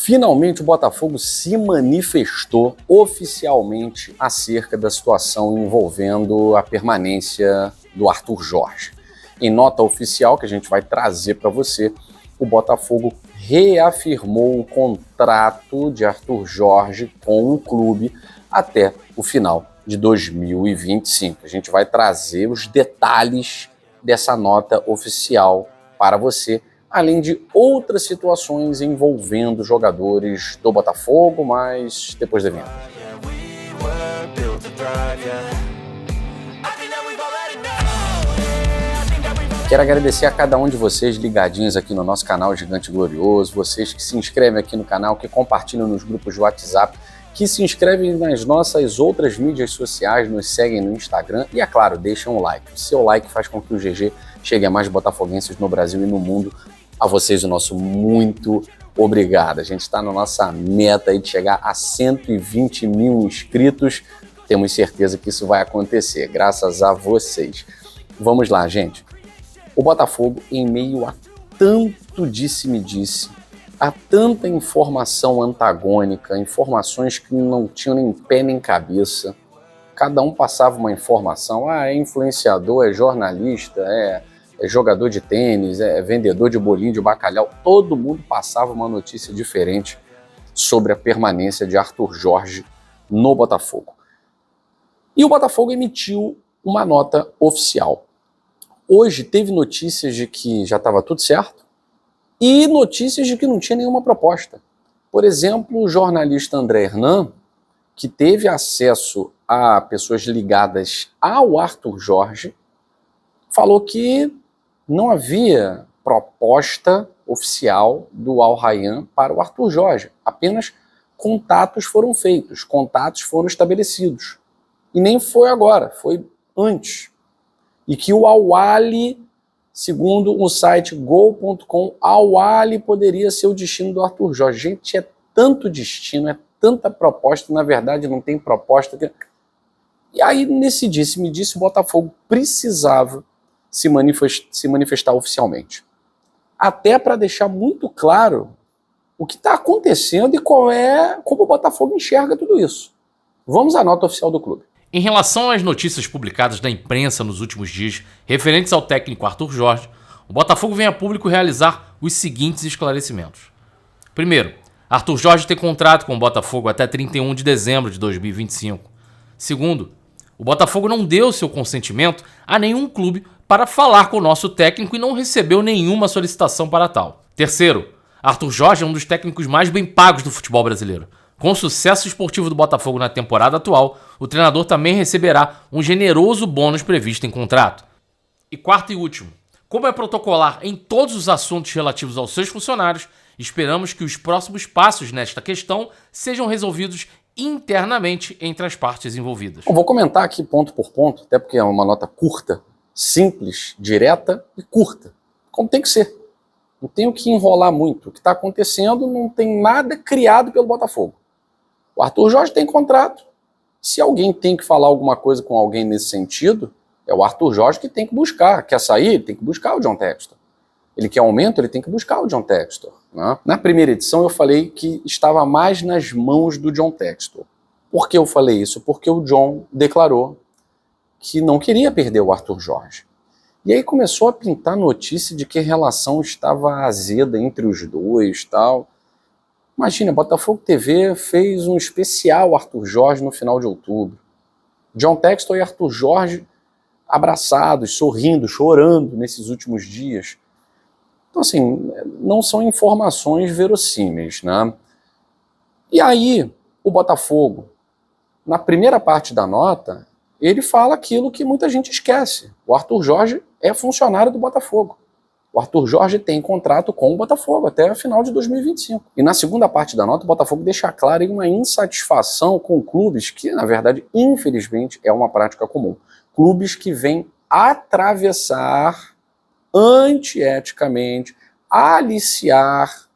Finalmente o Botafogo se manifestou oficialmente acerca da situação envolvendo a permanência do Arthur Jorge. Em nota oficial que a gente vai trazer para você, o Botafogo reafirmou o contrato de Arthur Jorge com o clube até o final de 2025. A gente vai trazer os detalhes dessa nota oficial para você, além de outras situações envolvendo jogadores do Botafogo, mas depois da vinheta. Quero agradecer a cada um de vocês ligadinhos aqui no nosso canal Gigante Glorioso, vocês que se inscrevem aqui no canal, que compartilham nos grupos de WhatsApp, que se inscrevem nas nossas outras mídias sociais, nos seguem no Instagram e, é claro, deixam um like. O seu like faz com que o GG chegue a mais botafoguenses no Brasil e no mundo. A vocês o nosso muito obrigado. A gente está na nossa meta aí de chegar a 120 mil inscritos. Temos certeza que isso vai acontecer, graças a vocês. Vamos lá, gente. O Botafogo, em meio a tanto disse-me-disse, a tanta informação antagônica, informações que não tinham nem pé nem cabeça, cada um passava uma informação, é influenciador, é jornalista, é jogador de tênis, é vendedor de bolinho de bacalhau, todo mundo passava uma notícia diferente sobre a permanência de Arthur Jorge no Botafogo. E o Botafogo emitiu uma nota oficial. Hoje teve notícias de que já estava tudo certo e notícias de que não tinha nenhuma proposta. Por exemplo, o jornalista André Hernan, que teve acesso a pessoas ligadas ao Arthur Jorge, falou que não havia proposta oficial do Al Rayyan para o Arthur Jorge. Apenas contatos foram feitos, contatos foram estabelecidos. E nem foi agora, foi antes. E que o Al Ahly, segundo o site Gol.com, Al Ahly poderia ser o destino do Arthur Jorge. Gente, é tanto destino, é tanta proposta, na verdade não tem proposta. E aí, nesse disse-me-disse, o Botafogo precisava se manifestar oficialmente. Até para deixar muito claro o que está acontecendo e como o Botafogo enxerga tudo isso. Vamos à nota oficial do clube. Em relação às notícias publicadas na imprensa nos últimos dias, referentes ao técnico Arthur Jorge, o Botafogo vem a público realizar os seguintes esclarecimentos. Primeiro, Arthur Jorge tem contrato com o Botafogo até 31 de dezembro de 2025. Segundo, o Botafogo não deu seu consentimento a nenhum clube para falar com o nosso técnico e não recebeu nenhuma solicitação para tal. Terceiro, Arthur Jorge é um dos técnicos mais bem pagos do futebol brasileiro. Com o sucesso esportivo do Botafogo na temporada atual, o treinador também receberá um generoso bônus previsto em contrato. E quarto e último, como é protocolar em todos os assuntos relativos aos seus funcionários, esperamos que os próximos passos nesta questão sejam resolvidos internamente entre as partes envolvidas. Eu vou comentar aqui ponto por ponto, até porque é uma nota curta, simples, direta e curta, como tem que ser. Não tenho que enrolar muito. O que está acontecendo não tem nada criado pelo Botafogo. O Arthur Jorge tem contrato. Se alguém tem que falar alguma coisa com alguém nesse sentido, é o Arthur Jorge que tem que buscar. Quer sair? Ele tem que buscar o John Textor. Ele quer aumento? Ele tem que buscar o John Textor. Né? Na primeira edição eu falei que estava mais nas mãos do John Textor. Por que eu falei isso? Porque o John declarou que não queria perder o Arthur Jorge. E aí começou a pintar notícia de que a relação estava azeda entre os dois, tal. Imagina, Botafogo TV fez um especial Arthur Jorge no final de outubro. John Textor e Arthur Jorge abraçados, sorrindo, chorando nesses últimos dias. Então, assim, não são informações verossímeis, né? E aí, o Botafogo, na primeira parte da nota, ele fala aquilo que muita gente esquece. O Arthur Jorge é funcionário do Botafogo. O Arthur Jorge tem contrato com o Botafogo até o final de 2025. E na segunda parte da nota, o Botafogo deixa claro uma insatisfação com clubes que, na verdade, infelizmente, é uma prática comum. Clubes que vêm atravessar antieticamente, aliciar,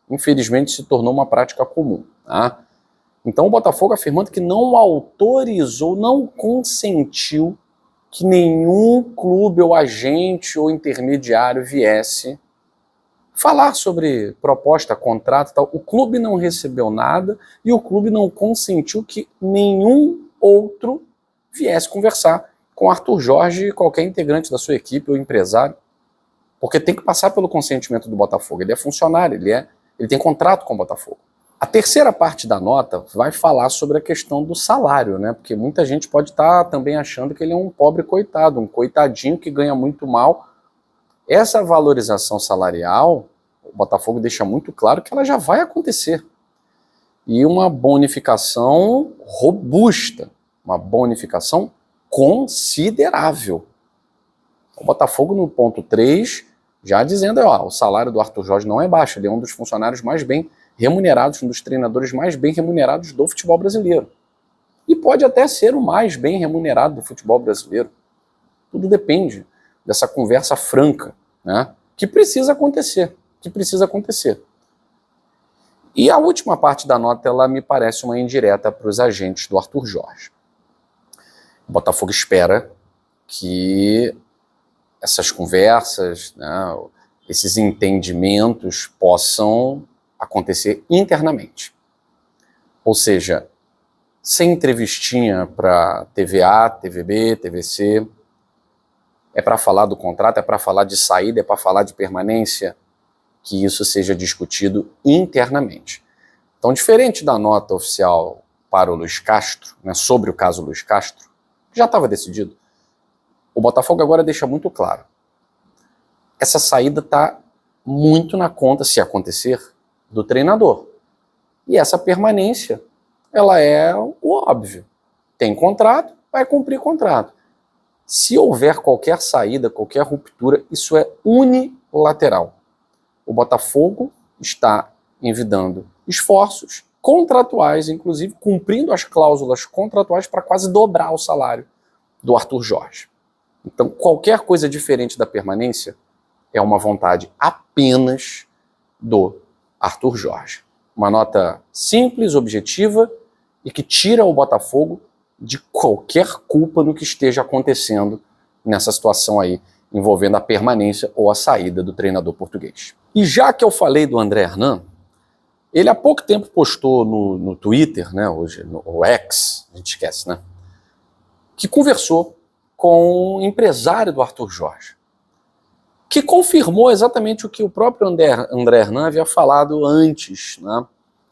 infelizmente se tornou uma prática comum. Tá? Então o Botafogo afirmando que não autorizou, não consentiu que nenhum clube ou agente ou intermediário viesse falar sobre proposta, contrato e tal. O clube não recebeu nada e o clube não consentiu que nenhum outro viesse conversar com Arthur Jorge e qualquer integrante da sua equipe ou empresário. Porque tem que passar pelo consentimento do Botafogo. Ele é funcionário, ele tem contrato com o Botafogo. A terceira parte da nota vai falar sobre a questão do salário, né? Porque muita gente pode estar também achando que ele é um pobre coitado, um coitadinho que ganha muito mal. Essa valorização salarial, o Botafogo deixa muito claro que ela já vai acontecer. E uma bonificação robusta, uma bonificação considerável. O Botafogo no ponto 3, já dizendo, ó, o salário do Arthur Jorge não é baixo, ele é um dos funcionários mais bem remunerados, um dos treinadores mais bem remunerados do futebol brasileiro. E pode até ser o mais bem remunerado do futebol brasileiro. Tudo depende dessa conversa franca, né, que precisa acontecer, E a última parte da nota, ela me parece uma indireta para os agentes do Arthur Jorge. O Botafogo espera que essas conversas, né, esses entendimentos possam acontecer internamente. Ou seja, sem entrevistinha para TVA, TVB, TVC, é para falar do contrato, é para falar de saída, é para falar de permanência, que isso seja discutido internamente. Então, diferente da nota oficial para o Luiz Castro, né, sobre o caso Luiz Castro, que já estava decidido, o Botafogo agora deixa muito claro. Essa saída está muito na conta, se acontecer, do treinador. E essa permanência, ela é o óbvio. Tem contrato, vai cumprir contrato. Se houver qualquer saída, qualquer ruptura, isso é unilateral. O Botafogo está envidando esforços contratuais, inclusive cumprindo as cláusulas contratuais para quase dobrar o salário do Arthur Jorge. Então, qualquer coisa diferente da permanência é uma vontade apenas do Arthur Jorge. Uma nota simples, objetiva e que tira o Botafogo de qualquer culpa no que esteja acontecendo nessa situação aí, envolvendo a permanência ou a saída do treinador português. E já que eu falei do André Hernan, ele há pouco tempo postou no Twitter, né, hoje no X, a gente esquece, né, que conversou com o empresário do Arthur Jorge, que confirmou exatamente o que o próprio André Hernan havia falado antes, né?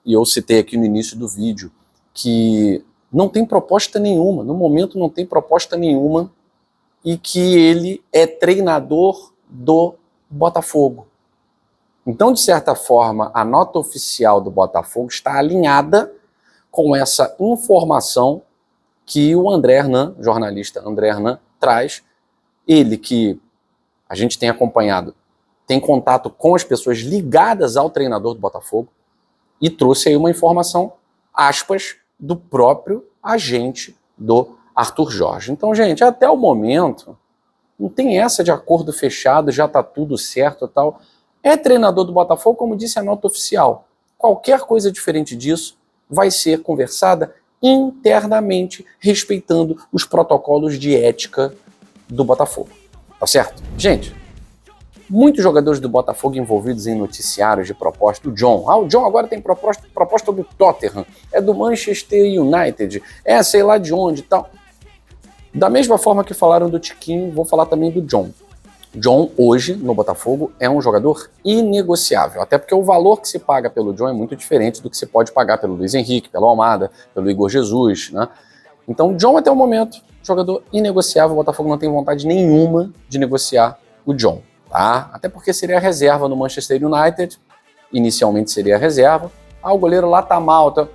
E eu citei aqui no início do vídeo, que não tem proposta nenhuma, no momento não tem proposta nenhuma, e que ele é treinador do Botafogo. Então, de certa forma, a nota oficial do Botafogo está alinhada com essa informação que o André Hernan, jornalista André Hernan, traz. Ele que a gente tem acompanhado, tem contato com as pessoas ligadas ao treinador do Botafogo e trouxe aí uma informação, aspas, do próprio agente do Arthur Jorge. Então, gente, até o momento, não tem essa de acordo fechado, já está tudo certo e tal. É treinador do Botafogo, como disse a nota oficial. Qualquer coisa diferente disso vai ser conversada internamente, respeitando os protocolos de ética do Botafogo. Tá certo? Gente, muitos jogadores do Botafogo envolvidos em noticiários de proposta. O John. O John agora tem proposta do Tottenham, é do Manchester United, é sei lá de onde e tal. Da mesma forma que falaram do Tiquinho, vou falar também do John. John, hoje, no Botafogo, é um jogador inegociável, até porque o valor que se paga pelo John é muito diferente do que se pode pagar pelo Luiz Henrique, pelo Almada, pelo Igor Jesus, né? Então, John, até o momento, jogador inegociável, o Botafogo não tem vontade nenhuma de negociar o John, tá? Até porque seria reserva no Manchester United, inicialmente seria reserva. O goleiro lá tá mal, tá?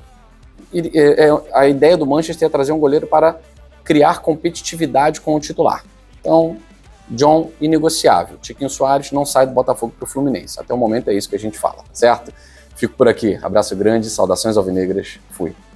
A ideia do Manchester é trazer um goleiro para criar competitividade com o titular. Então, John inegociável. Tiquinho Soares não sai do Botafogo para o Fluminense. Até o momento é isso que a gente fala, certo? Fico por aqui. Abraço grande, saudações alvinegras. Fui.